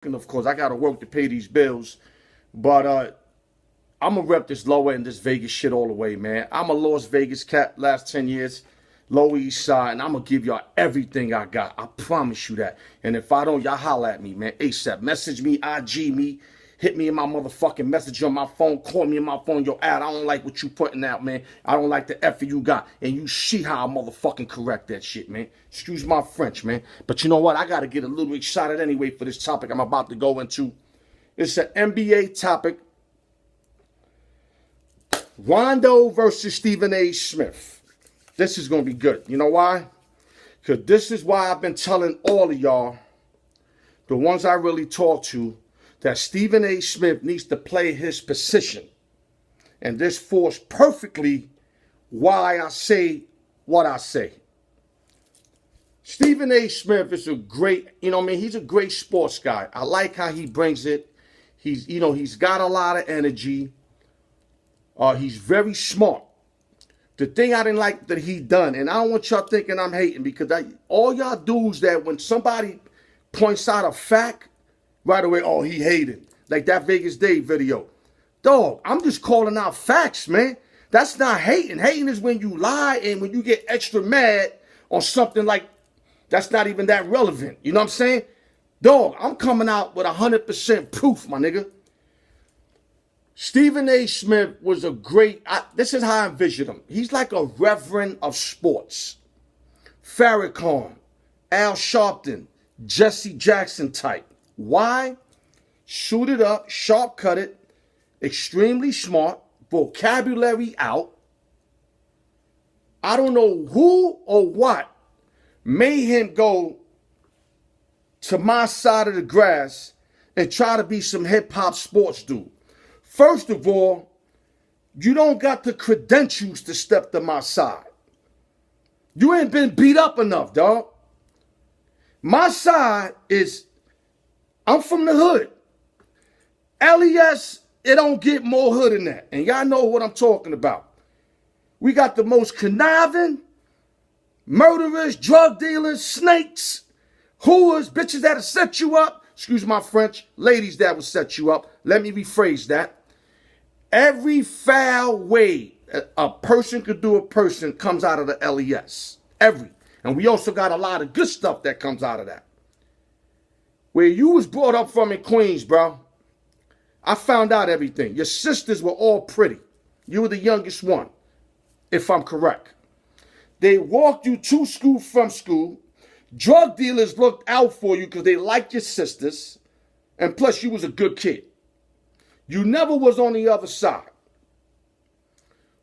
And of course, I got to work to pay these bills. But I'm going to rep this lower end, this Vegas shit all the way, man. I'm a Las Vegas cat last 10 years, Lower East Side, and I'm going to give y'all everything I got. I promise you that. And if I don't, y'all holler at me, man. ASAP. Message me, IG me, hit me in my motherfucking message on my phone, call me in my phone, yo, Ad, I don't like what you putting out, man. I don't like the effort you got. And you see how I motherfucking correct that shit, man. Excuse my French, man. But you know what? I got to get a little excited anyway for this topic I'm about to go into. It's an NBA topic. Rondo versus Stephen A. Smith. This is going to be good. You know why? Because this is why I've been telling all of y'all, the ones I really talk to, that Stephen A. Smith needs to play his position. And this force perfectly why I say what I say. Stephen A. Smith is a great, he's a great sports guy. I like how he brings it. He's got a lot of energy. He's very smart. The thing I didn't like that he done, and I don't want y'all thinking I'm hating, because all y'all do is that when somebody points out a fact, right away, oh, he hated. Like that Vegas Day video. Dog, I'm just calling out facts, man. That's not hating. Hating is when you lie and when you get extra mad on something like that's not even that relevant. You know what I'm saying? Dog, I'm coming out with 100% proof, my nigga. Stephen A. Smith was a great, this is how I envision him. He's like a reverend of sports. Farrakhan, Al Sharpton, Jesse Jackson type. Why? Suited up, sharp-cutted, extremely smart, vocabulary out. I don't know who or what made him go to my side of the grass and try to be some hip-hop sports dude. First of all, you don't got the credentials to step to my side. You ain't been beat up enough, dog. My side is, I'm from the hood. LES, it don't get more hood than that. And y'all know what I'm talking about. We got the most conniving, murderers, drug dealers, snakes, whores, bitches that'll set you up. Excuse my French. Ladies that will set you up. Let me rephrase that. Every foul way a person could do a person comes out of the LES. Every. And we also got a lot of good stuff that comes out of that. Where you was brought up from in Queens, bro, I found out everything. Your sisters were all pretty. You were the youngest one, if I'm correct. They walked you to school from school. Drug dealers looked out for you because they liked your sisters. And plus, you was a good kid. You never was on the other side.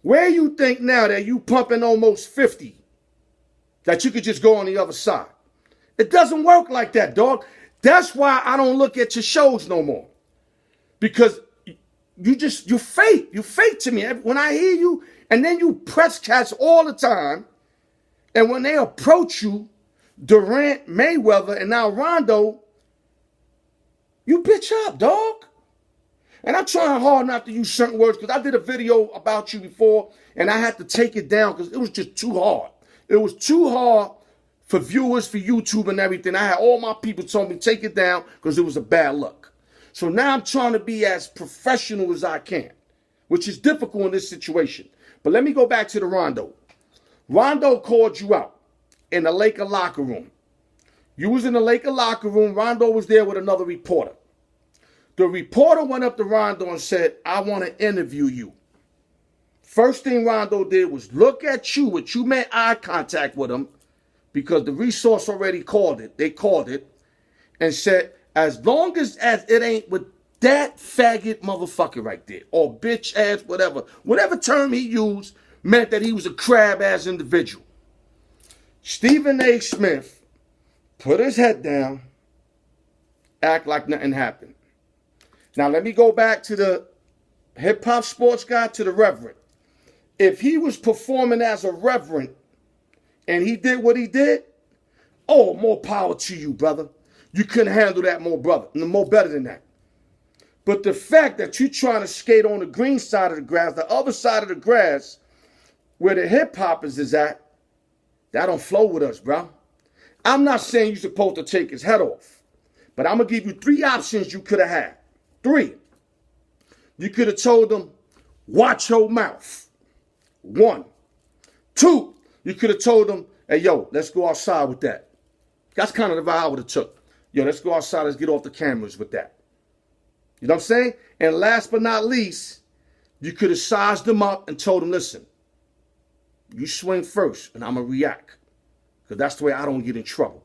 Where you think now that you pumping almost 50, that you could just go on the other side? It doesn't work like that, dog. That's why I don't look at your shows no more. Because you fake. You fake to me. When I hear you, and then you press cats all the time, and when they approach you, Durant, Mayweather, and now Rondo, you bitch up, dog. And I'm trying hard not to use certain words because I did a video about you before and I had to take it down because it was just too hard. It was too hard for viewers, for YouTube and everything. I had all my people told me take it down because it was a bad look. So now I'm trying to be as professional as I can, which is difficult in this situation. But let me go back to the Rondo. Rondo called you out in the Laker locker room. You was in the Laker locker room. Rondo was there with another reporter. The reporter went up to Rondo and said, I want to interview you. First thing Rondo did was look at you, which you made eye contact with him, because the resource already called it. They called it and said, as long as it ain't with that faggot motherfucker right there, or bitch ass, whatever term he used meant that he was a crab ass individual. Stephen A. Smith put his head down, act like nothing happened. Now, let me go back to the hip-hop sports guy, to the reverend. If he was performing as a reverend and he did what he did, oh, more power to you, brother. You couldn't handle that more better than that. But the fact that you're trying to skate on the green side of the grass, the other side of the grass, where the hip-hoppers is at, that don't flow with us, bro. I'm not saying you're supposed to take his head off. But I'm going to give you 3 options you could have had. 3. You could have told them, watch your mouth. 1. 2, you could have told them, hey, yo, let's go outside with that. That's kind of the vibe I would have took. Yo, let's go outside. Let's get off the cameras with that. You know what I'm saying? And last but not least, you could have sized them up and told them, listen, you swing first and I'm going to react. Because that's the way I don't get in trouble.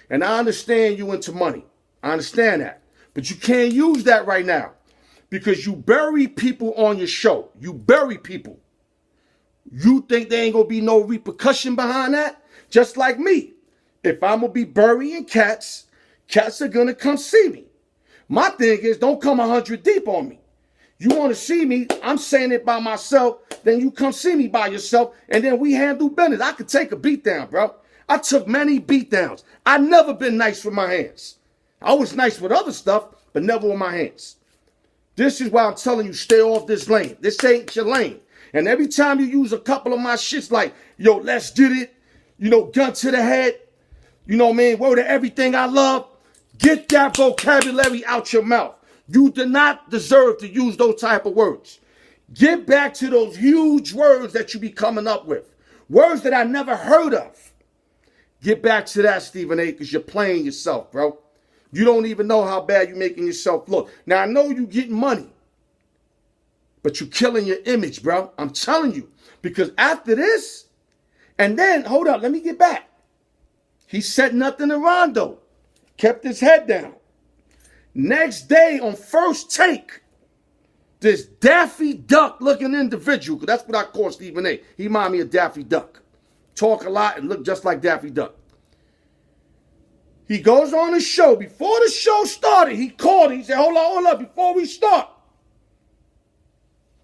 And I understand you into money. I understand that. But you can't use that right now. Because you bury people on your show. You bury people. You think there ain't going to be no repercussion behind that? Just like me. If I'm going to be burying cats, cats are going to come see me. My thing is, don't come 100 deep on me. You want to see me, I'm saying it by myself, then you come see me by yourself, and then we handle business. I could take a beat down, bro. I took many beat downs. I've never been nice with my hands. I was nice with other stuff, but never with my hands. This is why I'm telling you, stay off this lane. This ain't your lane. And every time you use a couple of my shits like, yo, let's get it, you know, gun to the head, you know what I mean, word to everything I love, get that vocabulary out your mouth. You do not deserve to use those type of words. Get back to those huge words that you be coming up with. Words that I never heard of. Get back to that, Stephen A, because you're playing yourself, bro. You don't even know how bad you're making yourself look. Now, I know you getting money, but you're killing your image, bro. I'm telling you. Because after this, and then, hold up, let me get back. He said nothing to Rondo. Kept his head down. Next day on First Take, this Daffy Duck looking individual, because that's what I call Stephen A. He remind me of Daffy Duck. Talk a lot and look just like Daffy Duck. He goes on the show. Before the show started, he called. He said, hold up, before we start,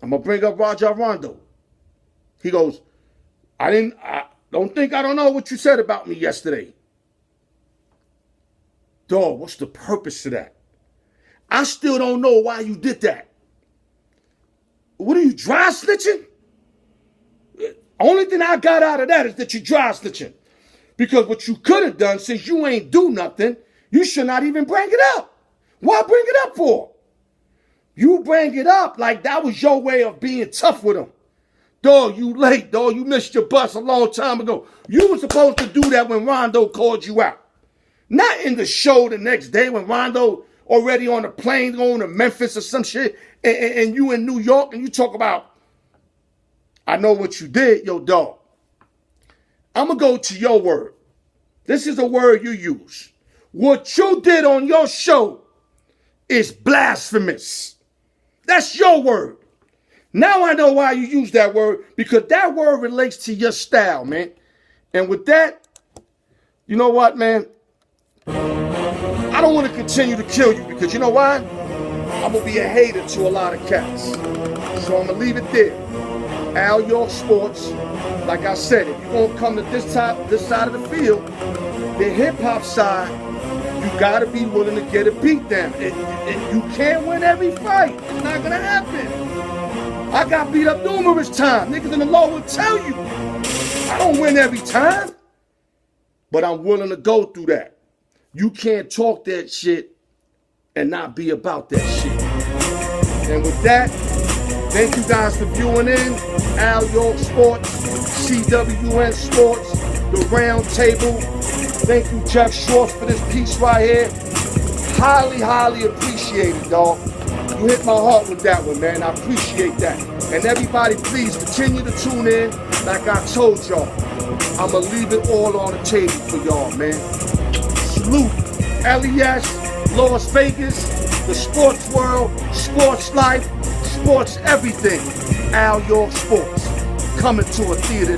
I'm going to bring up Rondo. He goes, I don't know what you said about me yesterday. Dog, what's the purpose of that? I still don't know why you did that. What are you, dry snitching? Only thing I got out of that is that you dry snitching. Because what you could have done, since you ain't do nothing, you should not even bring it up. Why bring it up for? You bring it up like that was your way of being tough with him. Dog, you late, dog. You missed your bus a long time ago. You were supposed to do that when Rondo called you out. Not in the show the next day when Rondo already on the plane going to Memphis or some shit, and you in New York, and you talk about, I know what you did, yo, dog. I'm going to go to your word. This is a word you use. What you did on your show is blasphemous. That's your word. Now I know why you use that word, because that word relates to your style, man. And with that, you know what, man? I don't want to continue to kill you, because you know why? I'm going to be a hater to a lot of cats. So I'm going to leave it there. Alyork Sports. Like I said, if you're going to come to this side of the field, the hip-hop side, you got to be willing to get a beat down. You can't win every fight. It's not going to happen. I got beat up numerous times. Niggas in the law will tell you. I don't win every time. But I'm willing to go through that. You can't talk that shit and not be about that shit. And with that, thank you guys for viewing in. Alyork Sports, CWN Sports, The Round Table. Thank you, Jeff Schwartz, for this piece right here. Highly, highly appreciated, dog. You hit my heart with that one, man. I appreciate that. And everybody, please continue to tune in. Like I told y'all, I'm going to leave it all on the table for y'all, man. Salute. LES, Las Vegas, the sports world, sports life, sports everything. Alyork Sports, coming to a theater.